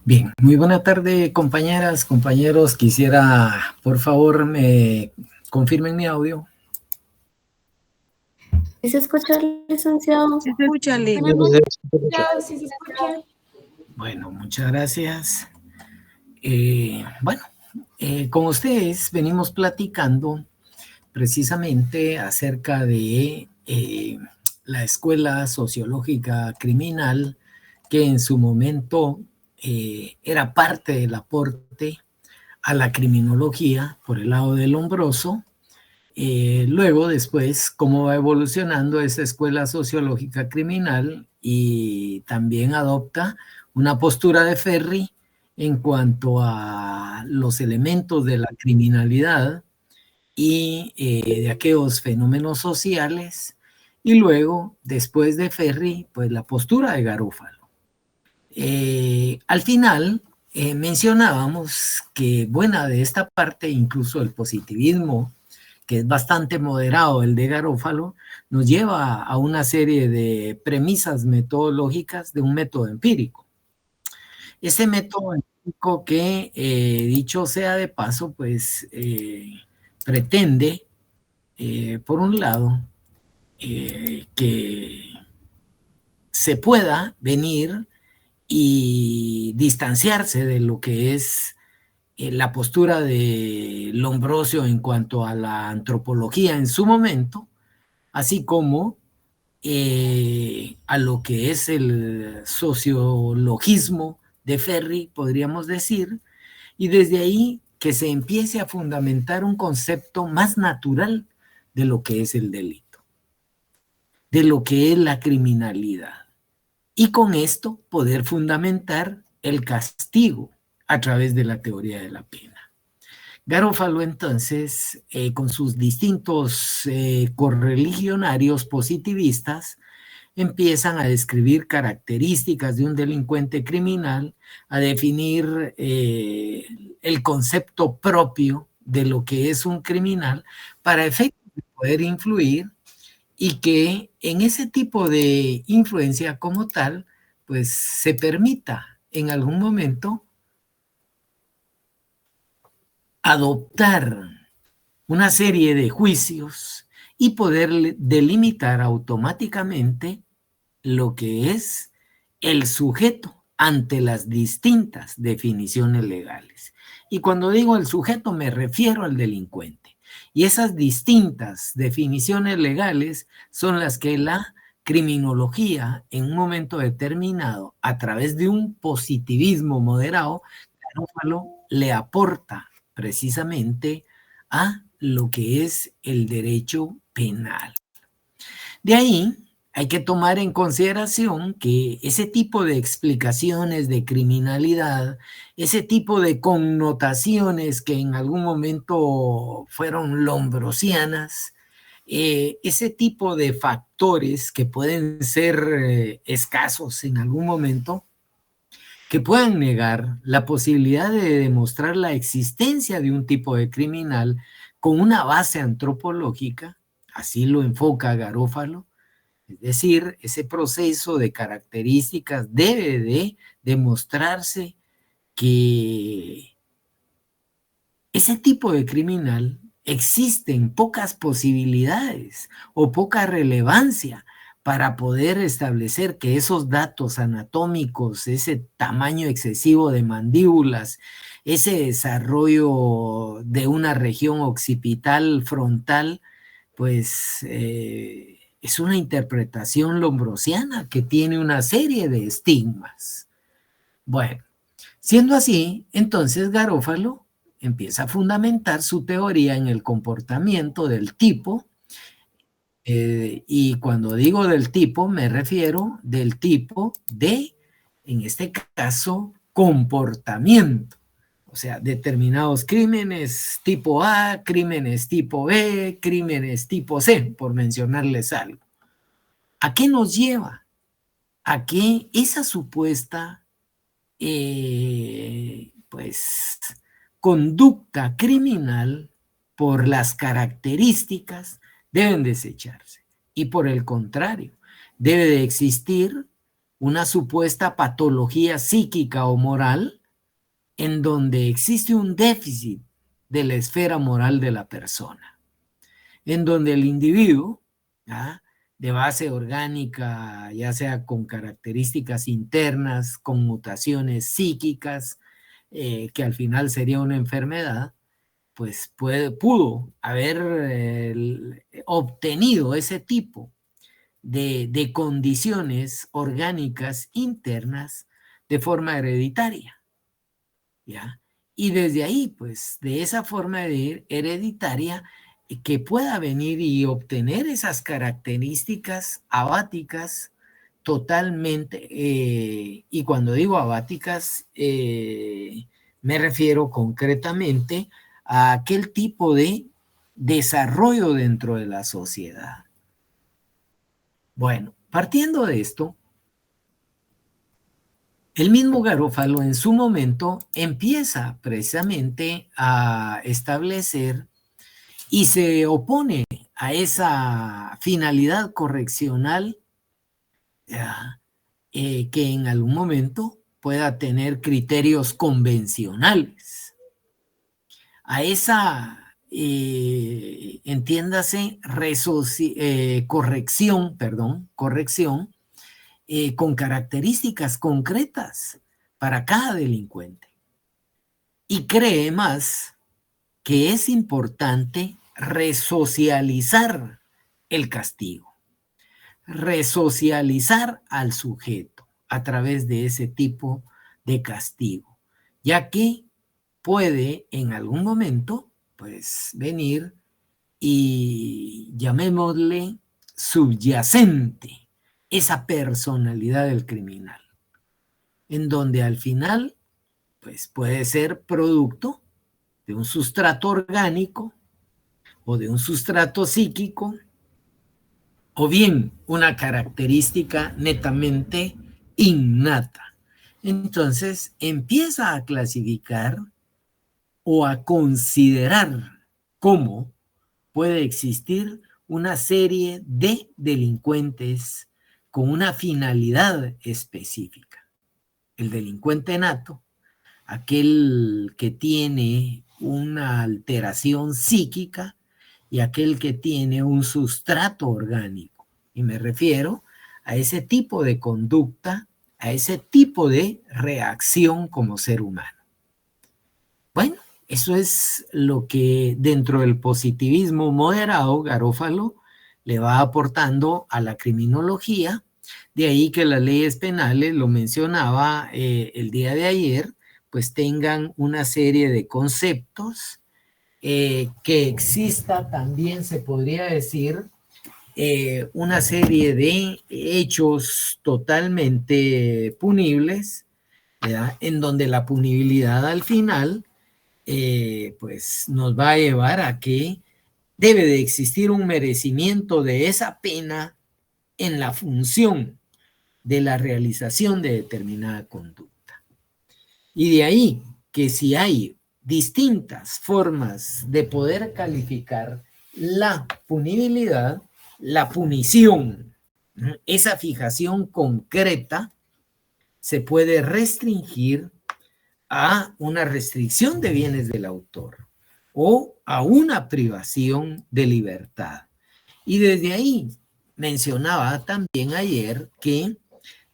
Bien, muy buena tarde, compañeras, compañeros. Quisiera, por favor, me confirmen mi audio. ¿Sí se escucha, licenciado? Sí se escucha, Lee. Sí se escucha. Bueno, muchas gracias. Con ustedes venimos platicando precisamente acerca de la Escuela Sociológica Criminal, que en su momento era parte del aporte a la criminología por el lado del Lombroso. Luego, después, cómo va evolucionando esa escuela sociológica criminal y también adopta una postura de Ferri en cuanto a los elementos de la criminalidad y de aquellos fenómenos sociales. Y luego, después de Ferri, pues la postura de Garofalo. Al final, mencionábamos que buena de esta parte, incluso el positivismo, que es bastante moderado, el de Garofalo, nos lleva a una serie de premisas metodológicas de un método empírico. Ese método empírico que, dicho sea de paso, pues pretende, por un lado, que se pueda venir y distanciarse de lo que es la postura de Lombroso en cuanto a la antropología en su momento, así como a lo que es el sociologismo de Ferri, podríamos decir, y desde ahí que se empiece a fundamentar un concepto más natural de lo que es el delito, de lo que es la criminalidad, y con esto poder fundamentar el castigo a través de la teoría de la pena. Garofalo entonces, con sus distintos correligionarios positivistas, empiezan a describir características de un delincuente criminal, a definir el concepto propio de lo que es un criminal para efectos de poder influir, y que en ese tipo de influencia como tal, pues se permita en algún momento adoptar una serie de juicios y poder delimitar automáticamente lo que es el sujeto ante las distintas definiciones legales. Y cuando digo el sujeto me refiero al delincuente. Y esas distintas definiciones legales son las que la criminología en un momento determinado, a través de un positivismo moderado, Garofalo le aporta precisamente a lo que es el derecho penal. De ahí hay que tomar en consideración que ese tipo de explicaciones de criminalidad, ese tipo de connotaciones que en algún momento fueron lombrosianas, ese tipo de factores que pueden ser escasos en algún momento, que puedan negar la posibilidad de demostrar la existencia de un tipo de criminal con una base antropológica, así lo enfoca Garofalo. Es decir, ese proceso de características debe de demostrarse que ese tipo de criminal existen pocas posibilidades o poca relevancia para poder establecer que esos datos anatómicos, ese tamaño excesivo de mandíbulas, ese desarrollo de una región occipital frontal, pues es una interpretación lombrosiana que tiene una serie de estigmas. Bueno, siendo así, entonces Garofalo empieza a fundamentar su teoría en el comportamiento del tipo, y cuando digo del tipo, me refiero del tipo de, en este caso, comportamiento. O sea, determinados crímenes tipo A, crímenes tipo B, crímenes tipo C, por mencionarles algo. ¿A qué nos lleva? A que esa supuesta pues conducta criminal, por las características, deben desecharse. Y por el contrario, debe de existir una supuesta patología psíquica o moral en donde existe un déficit de la esfera moral de la persona, en donde el individuo, ¿ya?, de base orgánica, ya sea con características internas, con mutaciones psíquicas, que al final sería una enfermedad, pues pudo haber obtenido ese tipo de condiciones orgánicas internas de forma hereditaria, ¿ya? Y desde ahí, pues, de esa forma hereditaria, que pueda venir y obtener esas características abáticas totalmente, y cuando digo abáticas, me refiero concretamente a aquel tipo de desarrollo dentro de la sociedad. Bueno, partiendo de esto, el mismo Garófalo en su momento empieza precisamente a establecer y se opone a esa finalidad correccional, que en algún momento pueda tener criterios convencionales. A esa, entiéndase, corrección, con características concretas para cada delincuente. Y cree más que es importante resocializar el castigo, resocializar al sujeto a través de ese tipo de castigo, ya que puede en algún momento, pues, venir y llamémosle subyacente esa personalidad del criminal, en donde al final, pues, puede ser producto de un sustrato orgánico o de un sustrato psíquico, o bien una característica netamente innata. Entonces empieza a clasificar o a considerar cómo puede existir una serie de delincuentes con una finalidad específica. El delincuente nato, aquel que tiene una alteración psíquica, y aquel que tiene un sustrato orgánico. Y me refiero a ese tipo de conducta, a ese tipo de reacción como ser humano. Bueno, eso es lo que dentro del positivismo moderado, Garófalo le va aportando a la criminología. De ahí que las leyes penales, lo mencionaba el día de ayer, pues tengan una serie de conceptos, que exista también, se podría decir, una serie de hechos totalmente punibles, ¿verdad?, en donde la punibilidad al final, pues nos va a llevar a que debe de existir un merecimiento de esa pena en la función de la realización de determinada conducta. Y de ahí que si hay distintas formas de poder calificar la punibilidad, la punición, esa fijación concreta, se puede restringir a una restricción de bienes del autor o a una privación de libertad. Y desde ahí mencionaba también ayer que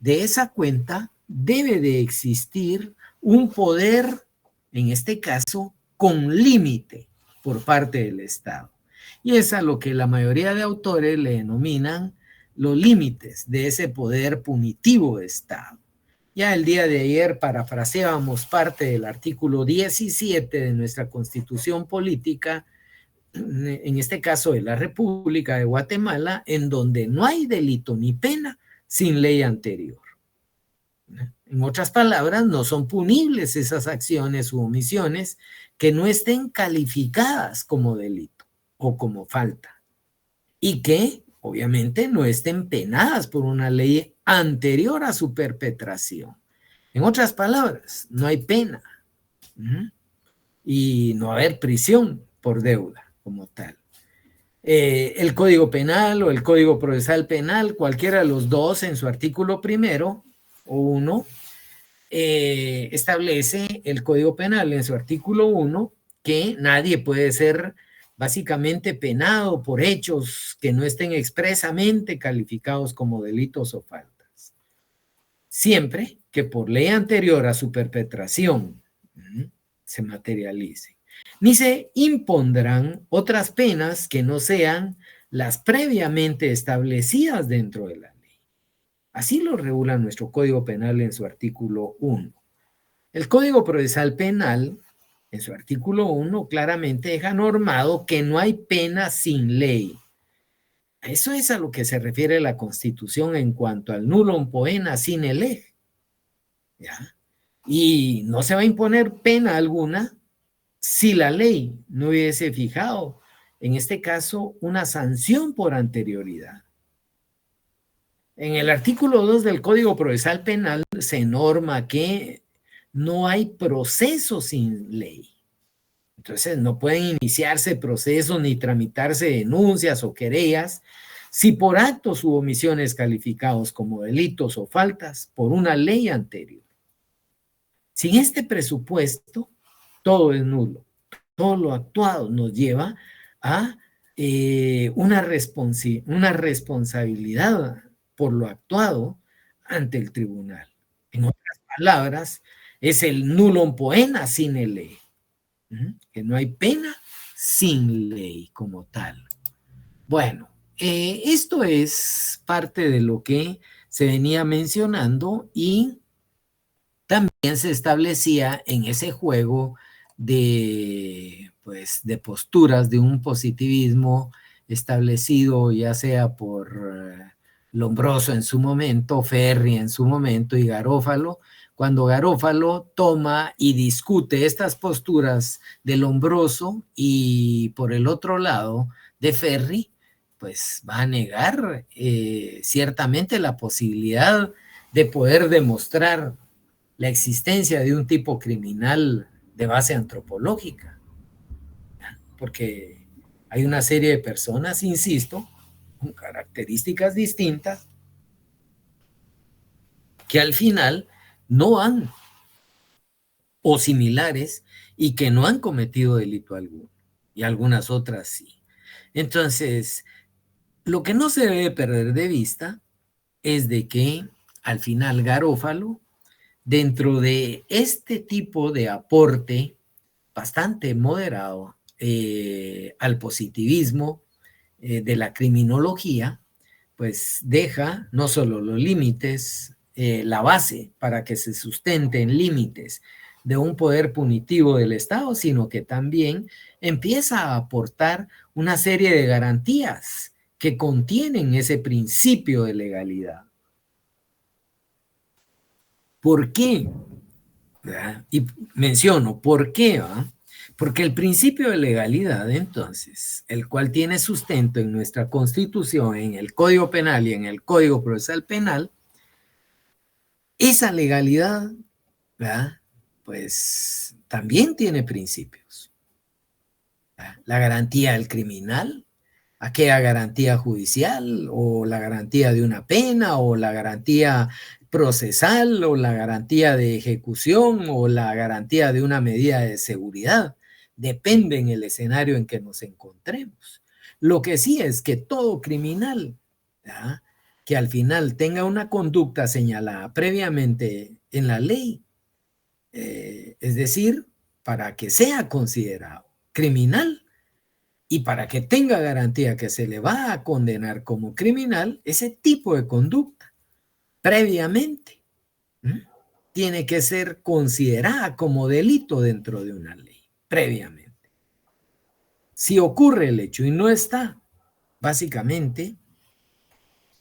de esa cuenta debe de existir un poder, en este caso, con límite por parte del Estado. Y es a lo que la mayoría de autores le denominan los límites de ese poder punitivo de Estado. Ya el día de ayer parafraseábamos parte del artículo 17 de nuestra Constitución Política, en este caso de la República de Guatemala, en donde no hay delito ni pena sin ley anterior. En otras palabras, no son punibles esas acciones u omisiones que no estén calificadas como delito o como falta, y que obviamente no estén penadas por una ley anterior a su perpetración. En otras palabras, no hay pena, y no va a haber prisión por deuda como tal. El Código Penal o el Código Procesal Penal, cualquiera de los dos en su artículo primero o uno, establece el Código Penal en su artículo 1 que nadie puede ser básicamente penado por hechos que no estén expresamente calificados como delitos o faltas, siempre que por ley anterior a su perpetración se materialice, ni se impondrán otras penas que no sean las previamente establecidas dentro de la ley. Así lo regula nuestro Código Penal en su artículo 1. El Código Procesal Penal, en su artículo 1, claramente deja normado que no hay pena sin ley. Eso es a lo que se refiere la Constitución en cuanto al nullum poena sine lege. ¿Ya? Y no se va a imponer pena alguna si la ley no hubiese fijado, en este caso, una sanción por anterioridad. En el artículo 2 del Código Procesal Penal se norma que no hay proceso sin ley. Entonces no pueden iniciarse procesos ni tramitarse denuncias o querellas si por actos u omisiones calificados como delitos o faltas por una ley anterior. Sin este presupuesto, todo es nulo. Todo lo actuado nos lleva a una responsabilidad por lo actuado ante el tribunal. En otras palabras, es el nullum poena sine lege, que no hay pena sin ley como tal. Bueno, esto es parte de lo que se venía mencionando y también se establecía en ese juego de posturas de un positivismo establecido ya sea por Lombroso en su momento, Ferri en su momento y Garófalo, cuando Garófalo toma y discute estas posturas de Lombroso y por el otro lado de Ferri, pues va a negar ciertamente la posibilidad de poder demostrar la existencia de un tipo criminal de base antropológica, porque hay una serie de personas, insisto, con características distintas, que al final no han, o similares, y que no han cometido delito alguno, y algunas otras sí. Entonces, lo que no se debe perder de vista es de que al final Garófalo, dentro de este tipo de aporte bastante moderado al positivismo de la criminología, pues deja no solo los límites, la base para que se sustenten límites de un poder punitivo del Estado, sino que también empieza a aportar una serie de garantías que contienen ese principio de legalidad. ¿Por qué? ¿Verdad? Y menciono, ¿por qué? ¿Va? Porque el principio de legalidad, entonces, el cual tiene sustento en nuestra Constitución, en el Código Penal y en el Código Procesal Penal, esa legalidad, ¿verdad? Pues también tiene principios. ¿Verdad? La garantía del criminal, aquella garantía judicial, o la garantía de una pena, o la garantía procesal, o la garantía de ejecución, o la garantía de una medida de seguridad. Depende en el escenario en que nos encontremos. Lo que sí es que todo criminal, ¿verdad?, que al final tenga una conducta señalada previamente en la ley, es decir, para que sea considerado criminal y para que tenga garantía que se le va a condenar como criminal, ese tipo de conducta previamente tiene que ser considerada como delito dentro de una ley, previamente. Si ocurre el hecho y no está, básicamente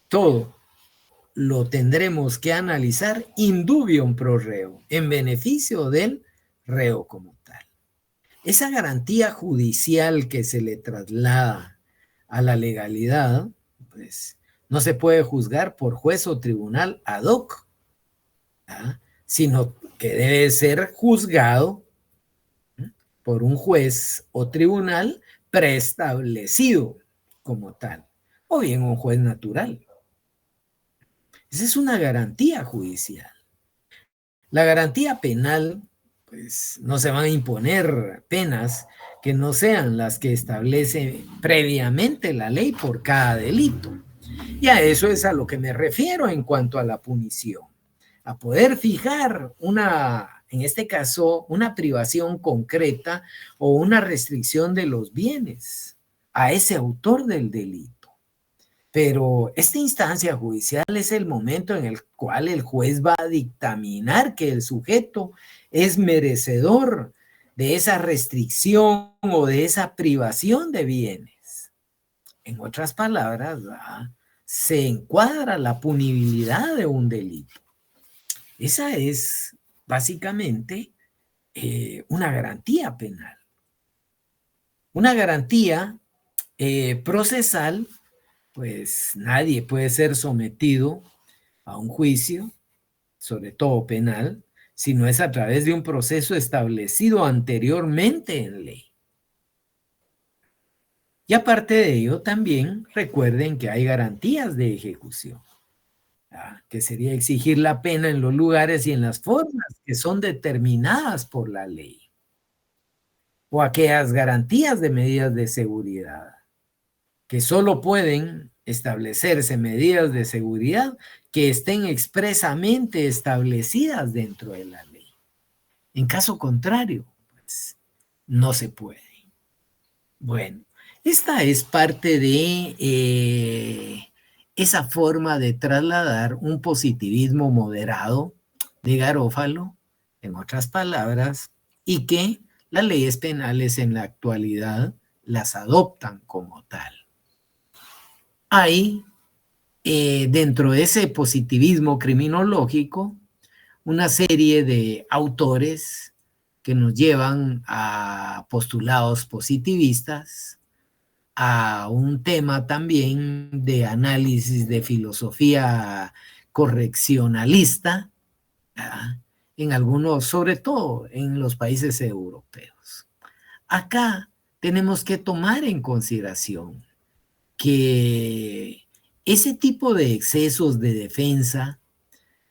todo lo tendremos que analizar in dubium pro reo, en beneficio del reo como tal. Esa garantía judicial que se le traslada a la legalidad, pues no se puede juzgar por juez o tribunal ad hoc, ¿verdad?, sino que debe ser juzgado por un juez o tribunal preestablecido como tal, o bien un juez natural. Esa es una garantía judicial. La garantía penal, pues no se van a imponer penas que no sean las que establece previamente la ley por cada delito. Y a eso es a lo que me refiero en cuanto a la punición. A poder fijar en este caso, una privación concreta o una restricción de los bienes a ese autor del delito. Pero esta instancia judicial es el momento en el cual el juez va a dictaminar que el sujeto es merecedor de esa restricción o de esa privación de bienes. En otras palabras, se encuadra la punibilidad de un delito. Esa es básicamente una garantía penal. Una garantía procesal, pues nadie puede ser sometido a un juicio, sobre todo penal, si no es a través de un proceso establecido anteriormente en ley. Y aparte de ello, también recuerden que hay garantías de ejecución, que sería exigir la pena en los lugares y en las formas que son determinadas por la ley. O aquellas garantías de medidas de seguridad, que solo pueden establecerse medidas de seguridad que estén expresamente establecidas dentro de la ley. En caso contrario, pues, no se puede. Bueno, esta es parte de esa forma de trasladar un positivismo moderado de Garófalo, en otras palabras, y que las leyes penales en la actualidad las adoptan como tal. Hay, dentro de ese positivismo criminológico, una serie de autores que nos llevan a postulados positivistas, a un tema también de análisis de filosofía correccionalista, ¿verdad? En algunos, sobre todo en los países europeos. Acá tenemos que tomar en consideración que ese tipo de excesos de defensa,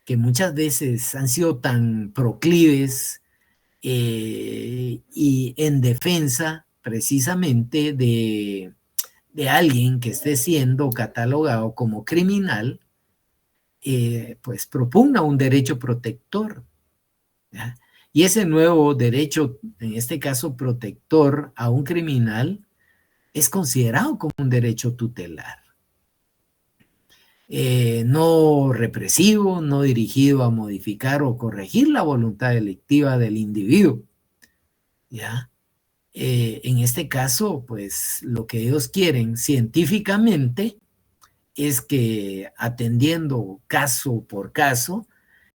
que muchas veces han sido tan proclives y en defensa precisamente de alguien que esté siendo catalogado como criminal, pues propugna un derecho protector, ¿ya? Y ese nuevo derecho, en este caso protector a un criminal, es considerado como un derecho tutelar. No represivo, no dirigido a modificar o corregir la voluntad delictiva del individuo, ¿ya? En este caso, pues lo que ellos quieren científicamente es que atendiendo caso por caso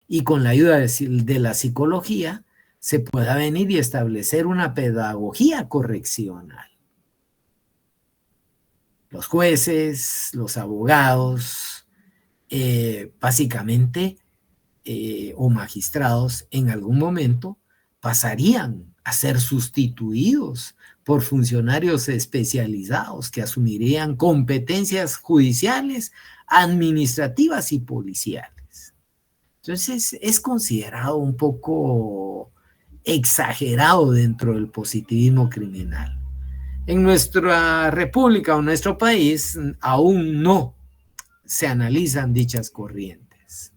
y con la ayuda de la psicología se pueda venir y establecer una pedagogía correccional. Los jueces, los abogados, básicamente, o magistrados, en algún momento pasarían a ser sustituidos por funcionarios especializados que asumirían competencias judiciales, administrativas y policiales. Entonces, es considerado un poco exagerado dentro del positivismo criminal. En nuestra república o nuestro país aún no se analizan dichas corrientes.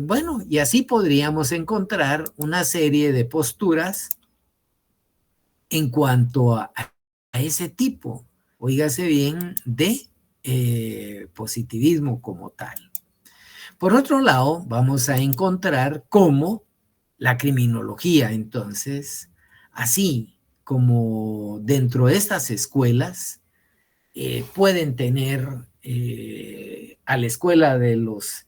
Bueno, y así podríamos encontrar una serie de posturas en cuanto a ese tipo, oígase bien, de positivismo como tal. Por otro lado, vamos a encontrar cómo la criminología, entonces, así como dentro de estas escuelas, pueden tener a la escuela de los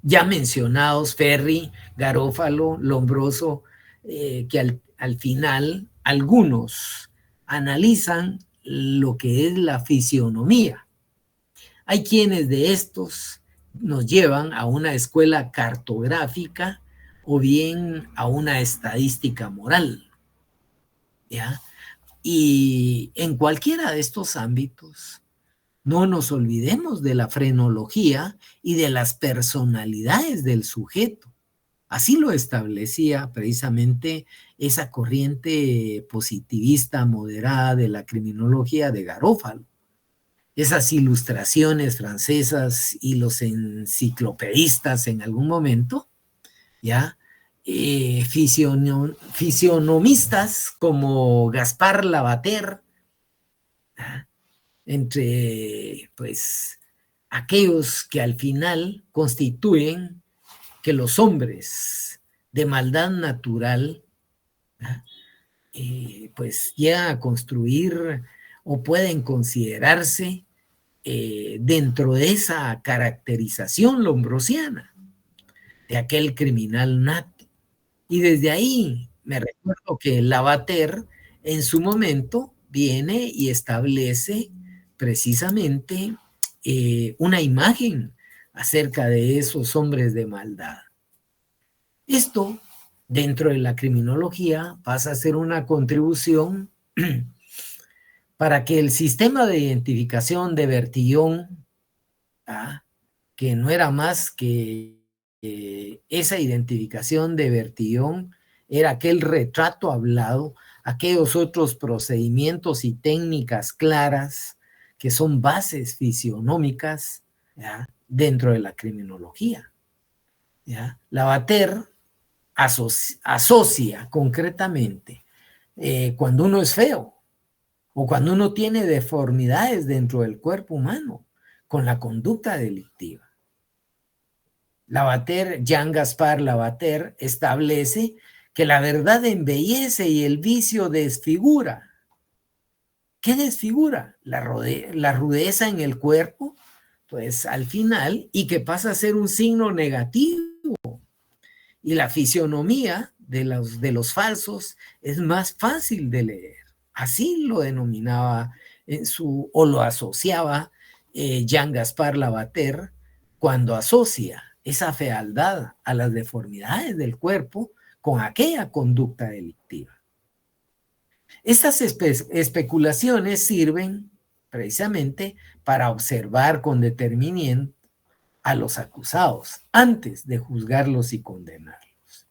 ya mencionados, Ferri, Garófalo, Lombroso, que al final algunos analizan lo que es la fisionomía. Hay quienes de estos nos llevan a una escuela cartográfica o bien a una estadística moral, ¿ya? Y en cualquiera de estos ámbitos, No nos olvidemos de la frenología y de las personalidades del sujeto. Así lo establecía precisamente esa corriente positivista moderada de la criminología de Garófalo. Esas ilustraciones francesas y los enciclopedistas en algún momento, ¿ya? Fisionomistas como Gaspar Lavater, ¿ya? Entre pues aquellos que al final constituyen que los hombres de maldad natural pues llegan a construir o pueden considerarse dentro de esa caracterización lombrosiana de aquel criminal nato. Y desde ahí me recuerdo que Lavater en su momento viene y establece precisamente una imagen acerca de esos hombres de maldad. Esto, dentro de la criminología, pasa a ser una contribución para que el sistema de identificación de Bertillon, que no era más que esa identificación de Bertillon, era aquel retrato hablado, aquellos otros procedimientos y técnicas claras que son bases fisionómicas, ¿ya?, dentro de la criminología, ¿ya? Lavater asocia concretamente cuando uno es feo o cuando uno tiene deformidades dentro del cuerpo humano con la conducta delictiva. Lavater, Jean-Gaspard Lavater, establece que la verdad embellece y el vicio desfigura. ¿Qué desfigura? La rudeza en el cuerpo, pues al final, y que pasa a ser un signo negativo. Y la fisionomía de los falsos es más fácil de leer. Así lo denominaba o lo asociaba Jean-Gaspard Lavater cuando asocia esa fealdad a las deformidades del cuerpo con aquella conducta delictiva. Estas especulaciones sirven precisamente para observar con detenimiento a los acusados antes de juzgarlos y condenarlos.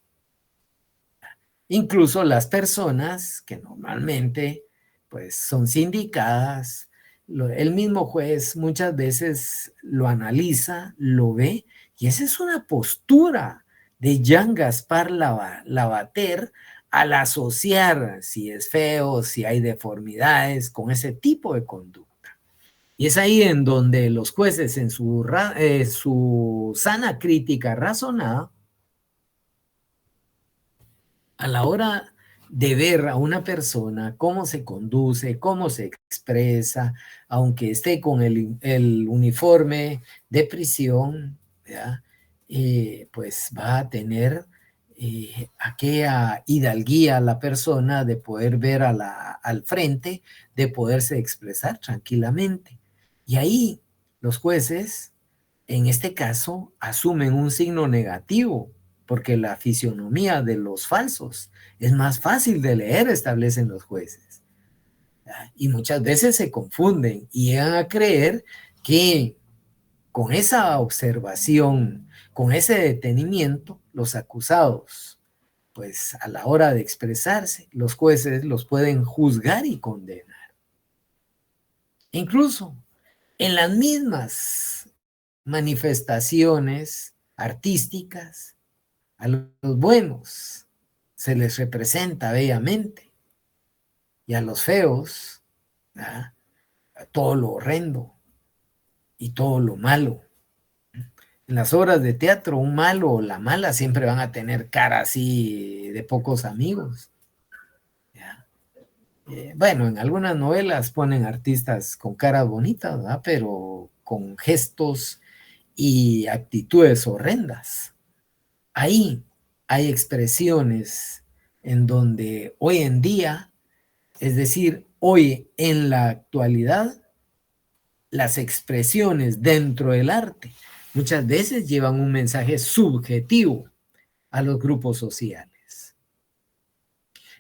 Incluso las personas que normalmente pues son sindicadas, el mismo juez muchas veces lo analiza, lo ve, y esa es una postura de Jean-Gaspard Lavater al asociar si es feo, si hay deformidades con ese tipo de conducta. Y es ahí en donde los jueces en su sana crítica razonada, a la hora de ver a una persona cómo se conduce, cómo se expresa, aunque esté con el uniforme de prisión, pues va a tener aquella hidalguía a la persona de poder ver al frente, de poderse expresar tranquilamente. Y ahí los jueces, en este caso, asumen un signo negativo, porque la fisionomía de los falsos es más fácil de leer, establecen los jueces. Y muchas veces se confunden y llegan a creer que con esa observación, con ese detenimiento, los acusados, pues a la hora de expresarse, los jueces los pueden juzgar y condenar. Incluso en las mismas manifestaciones artísticas, a los buenos se les representa bellamente y a los feos, ¿verdad?, todo lo horrendo y todo lo malo. En las obras de teatro, un malo o la mala siempre van a tener cara así de pocos amigos. Bueno, en algunas novelas ponen artistas con caras bonitas, ¿verdad?, pero con gestos y actitudes horrendas. Ahí hay expresiones en donde hoy en día, es decir, hoy en la actualidad, las expresiones dentro del arte muchas veces llevan un mensaje subjetivo a los grupos sociales.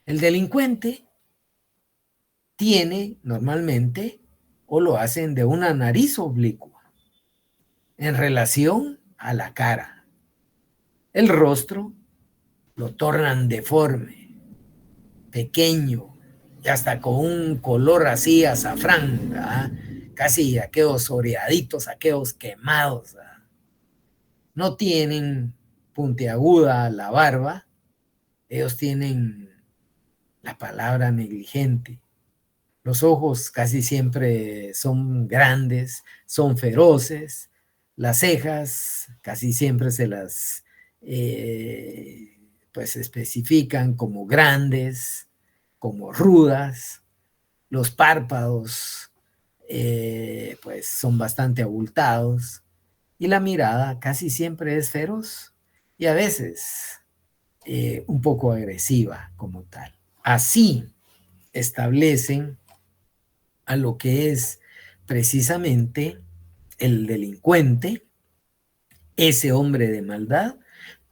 El delincuente tiene normalmente o lo hacen de una nariz oblicua en relación a la cara. El rostro lo tornan deforme, pequeño, y hasta con un color así azafrán, ¿verdad? Casi aquellos oreaditos, aquellos quemados, ¿verdad? No tienen puntiaguda la barba, ellos tienen la palabra negligente. Los ojos casi siempre son grandes, son feroces, las cejas casi siempre se las pues especifican como grandes, como rudas, los párpados pues son bastante abultados y la mirada casi siempre es feroz y a veces un poco agresiva como tal. Así establecen a lo que es precisamente el delincuente, ese hombre de maldad,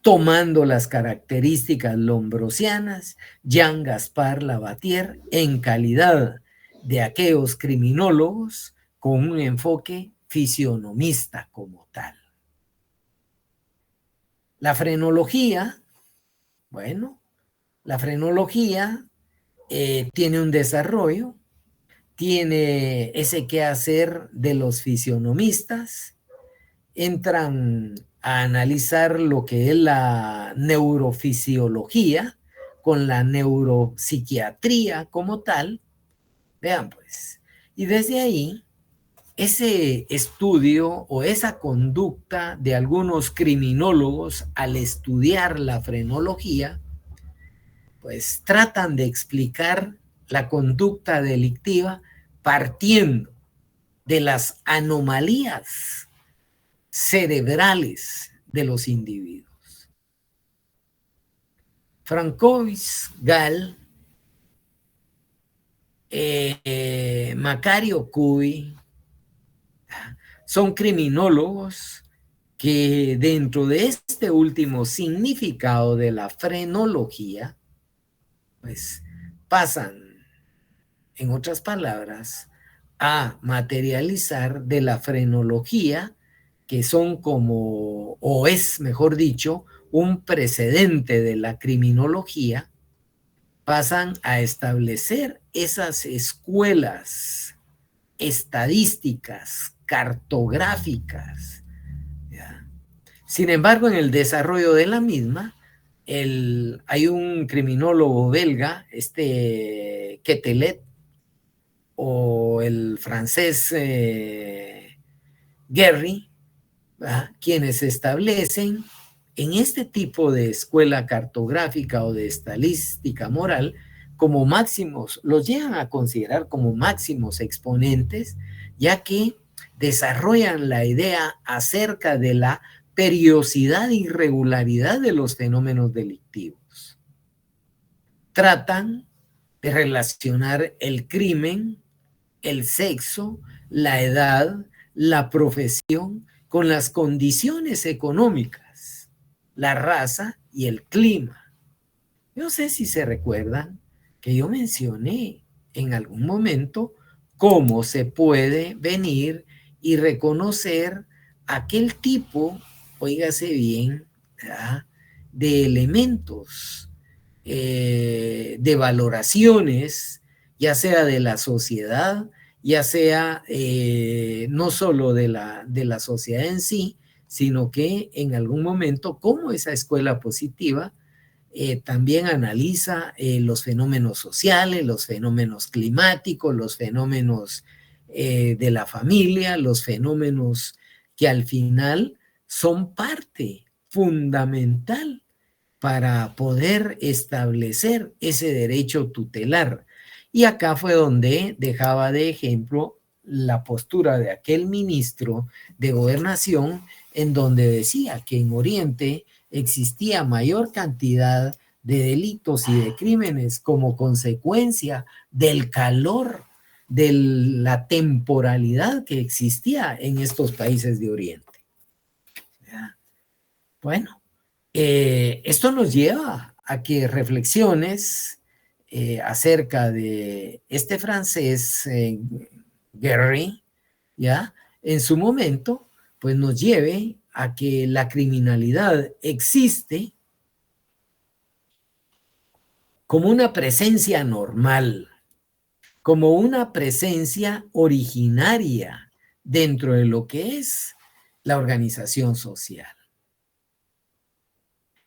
tomando las características lombrosianas, Jean Gaspar Lavater, en calidad de aquellos criminólogos con un enfoque fisionomista como tal. La frenología, bueno, la frenología tiene un desarrollo, tiene ese quehacer de los fisionomistas, entran a analizar lo que es la neurofisiología con la neuropsiquiatría como tal. Vean pues, y desde ahí, ese estudio o esa conducta de algunos criminólogos al estudiar la frenología, pues tratan de explicar la conducta delictiva partiendo de las anomalías cerebrales de los individuos. Francois, Gall, Macario Cuy, son criminólogos que dentro de este último significado de la frenología, pues pasan, en otras palabras, a materializar de la frenología, que son como, o es mejor dicho, un precedente de la criminología, pasan a establecer esas escuelas estadísticas, cartográficas, ¿ya? Sin embargo, en el desarrollo de la misma, hay un criminólogo belga, Quetelet, o el francés Guerry, ¿verdad?, quienes establecen en este tipo de escuela cartográfica o de estadística moral como máximos, los llegan a considerar como máximos exponentes, ya que desarrollan la idea acerca de la periodicidad e irregularidad de los fenómenos delictivos. Tratan de relacionar el crimen, el sexo, la edad, la profesión con las condiciones económicas, la raza y el clima. No sé si se recuerdan que yo mencioné en algún momento cómo se puede venir y reconocer aquel tipo, óigase bien, ¿verdad?, de elementos, de valoraciones, ya sea de la sociedad, ya sea no solo de la sociedad en sí, sino que en algún momento, como esa escuela positiva, también analiza los fenómenos sociales, los fenómenos climáticos, los fenómenos de la familia, los fenómenos que al final son parte fundamental para poder establecer ese derecho tutelar. Y acá fue donde dejaba de ejemplo la postura de aquel ministro de Gobernación, en donde decía que en Oriente existía mayor cantidad de delitos y de crímenes como consecuencia del calor, de la temporalidad que existía en estos países de Oriente. Bueno, esto nos lleva a que reflexiones acerca de este francés Gary, ¿ya? En su momento, pues nos lleve a que la criminalidad existe como una presencia normal, como una presencia originaria dentro de lo que es la organización social.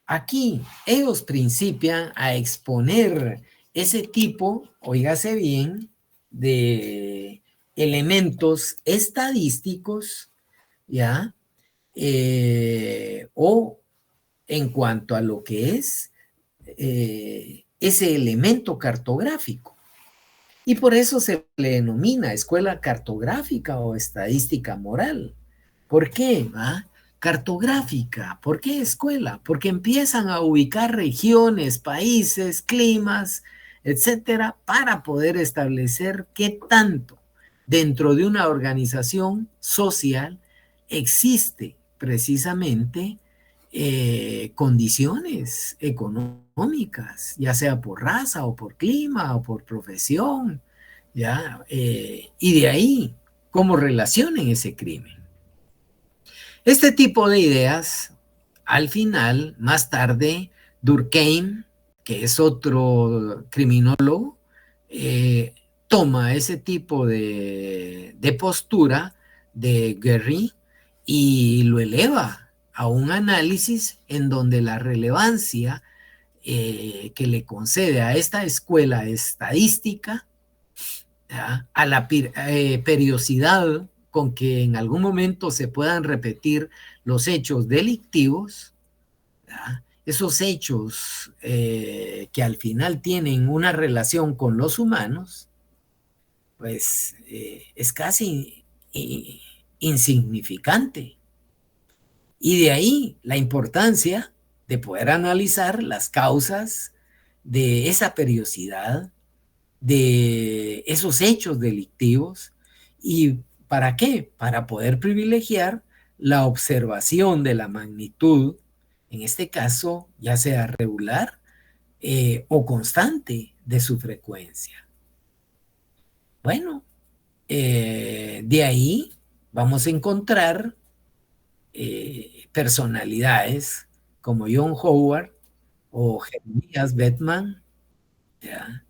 Aquí ellos principian a exponer ese tipo, oígase bien, de elementos estadísticos, ¿ya? O en cuanto a lo que es ese elemento cartográfico. Y por eso se le denomina escuela cartográfica o estadística moral. ¿Por qué? Cartográfica. ¿Por qué escuela? Porque empiezan a ubicar regiones, países, climas, etcétera, para poder establecer qué tanto dentro de una organización social existe precisamente condiciones económicas, ya sea por raza o por clima o por profesión, ¿ya? Y de ahí cómo relacionen ese crimen. Este tipo de ideas, al final, más tarde, Durkheim, que es otro criminólogo, toma ese tipo de postura de Guéry y lo eleva a un análisis en donde la relevancia que le concede a esta escuela estadística, ¿ya? A la periodicidad con que en algún momento se puedan repetir los hechos delictivos, ¿ya? Esos hechos que al final tienen una relación con los humanos, pues es casi insignificante. Y de ahí la importancia de poder analizar las causas de esa periodicidad, de esos hechos delictivos. ¿Y para qué? Para poder privilegiar la observación de la magnitud, en este caso, ya sea regular o constante de su frecuencia. Bueno, de ahí vamos a encontrar personalidades como John Howard o Jeremías Bettman, ¿ya?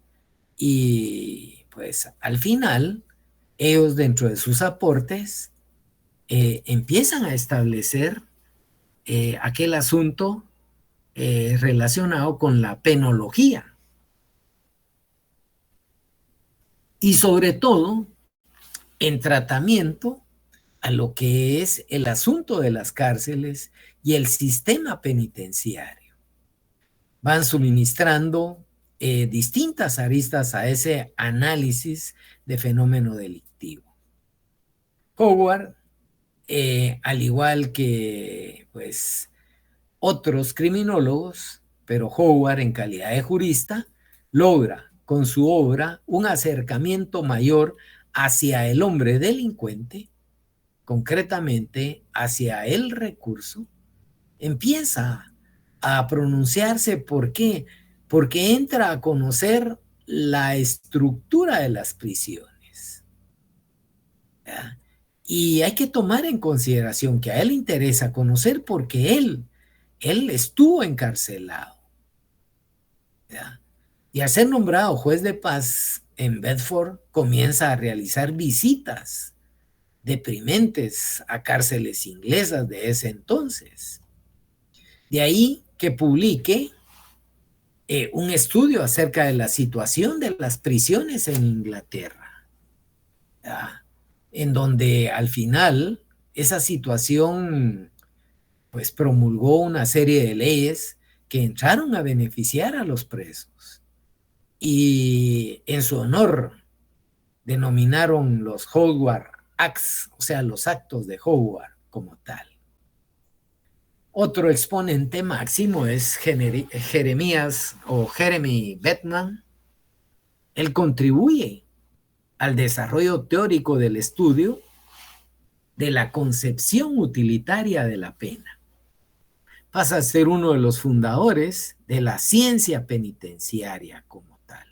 Y pues al final, ellos dentro de sus aportes empiezan a establecer aquel asunto relacionado con la penología. Y sobre todo, en tratamiento a lo que es el asunto de las cárceles y el sistema penitenciario. Van suministrando distintas aristas a ese análisis de fenómeno delictivo. Howard, al igual que pues, otros criminólogos, pero Howard en calidad de jurista, logra con su obra un acercamiento mayor hacia el hombre delincuente, concretamente hacia el recurso, empieza a pronunciarse. ¿Por qué? Porque entra a conocer la estructura de las prisiones. ¿Ya? Y hay que tomar en consideración que a él le interesa conocer porque él estuvo encarcelado. ¿Ya? Y al ser nombrado juez de paz en Bedford, comienza a realizar visitas deprimentes a cárceles inglesas de ese entonces. De ahí que publique un estudio acerca de la situación de las prisiones en Inglaterra, ¿ya? En donde al final esa situación pues promulgó una serie de leyes que entraron a beneficiar a los presos y en su honor denominaron los Howard Acts, o sea, los actos de Howard como tal. Otro exponente máximo es Jeremías o Jeremy Bettman. Él contribuye al desarrollo teórico del estudio de la concepción utilitaria de la pena. Pasa a ser uno de los fundadores de la ciencia penitenciaria como tal.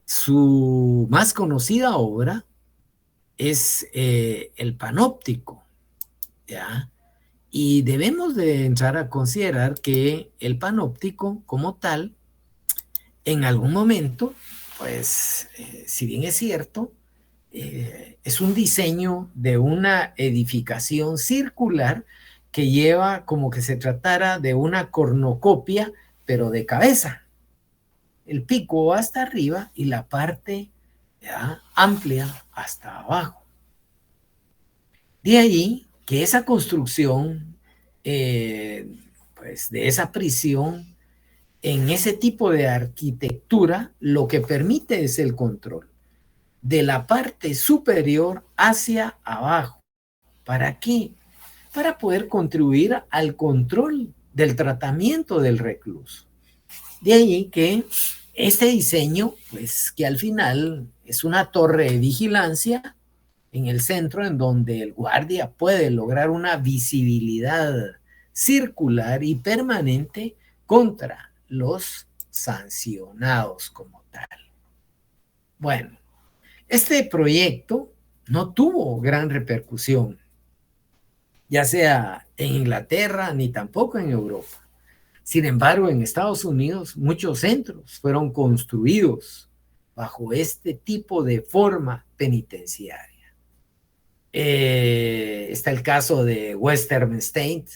Su más conocida obra es el panóptico, ¿ya? Y debemos de entrar a considerar que el panóptico como tal, en algún momento, pues, si bien es cierto, es un diseño de una edificación circular que lleva como que se tratara de una cornucopia, pero de cabeza. El pico hasta arriba y la parte ya amplia hasta abajo. De ahí que esa construcción, pues de esa prisión, en ese tipo de arquitectura, lo que permite es el control de la parte superior hacia abajo. ¿Para qué? Para poder contribuir al control del tratamiento del recluso. De ahí que este diseño, pues que al final es una torre de vigilancia en el centro en donde el guardia puede lograr una visibilidad circular y permanente contra los sancionados como tal. Bueno, este proyecto no tuvo gran repercusión, ya sea en Inglaterra ni tampoco en Europa. Sin embargo, en Estados Unidos muchos centros fueron construidos bajo este tipo de forma penitenciaria. Está el caso de Western State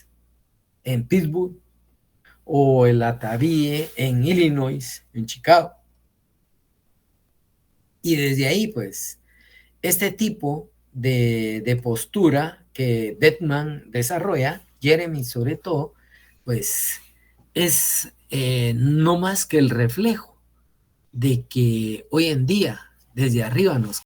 en Pittsburgh o el Atavie en Illinois, en Chicago. Y desde ahí, pues, este tipo de postura que Bettman desarrolla, Jeremy sobre todo, pues es no más que el reflejo de que hoy en día desde arriba nos